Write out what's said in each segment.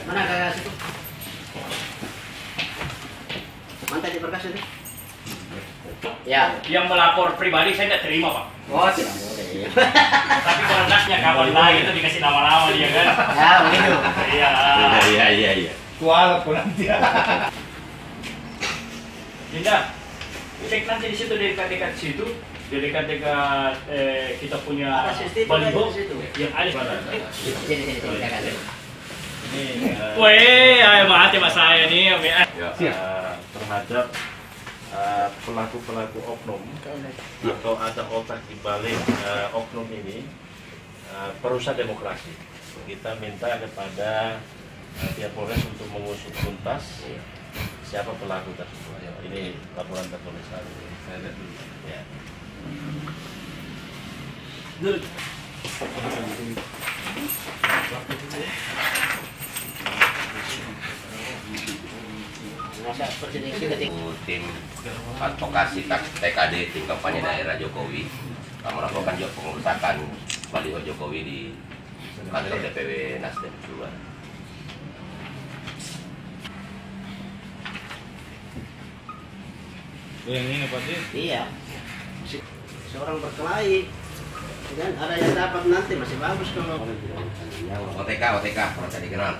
Mana kakak situ? Mantai di berkas itu? Ya. Yang melapor pribadi saya tidak terima, Pak. Oh, tidak boleh. Tapi kalau nasnya kawan lain itu dikasih nama-nama dia kan. Ya, begitu. Iya. Kuala pun nanti. Dinda, cek nanti di situ dekat-dekat situ, dekat-dekat kita punya baliho yang ada. Sini, kakak. Weh, ayo mati mas saya nih. Terhadap pelaku-pelaku oknum atau ada otak di balik oknum ini perusak demokrasi. Kita minta kepada pihak Polres untuk mengusut tuntas siapa pelaku tersebut. Ini laporan tertulis hari ini. Saya lihat dulu. Ya. Tim advokasi TKD, tim kampanye daerah Jokowi, melakukan juga pengerusakan baliho Jokowi di kantor DPW Nasdem Subar. Yang ini Pak Din? Iya. Seorang berkelahi. Dan ada yang dapat nanti masih bagus kalau OTK, merasa dikenal.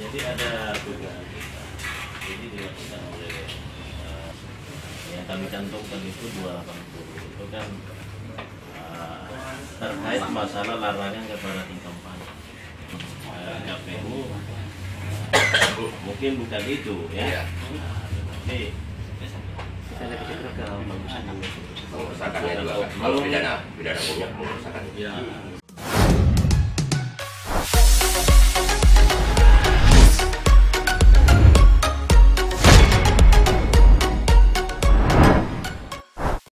Jadi ada dugaan kita. Jadi dilakukan oleh yang kami cantumkan itu 280. Itu kan terkait masalah larangan kepada tim kampanye. KPU mungkin bukan itu ya. Tapi Pengerusakannya juga kalau pidana buruk pengerusakan. ya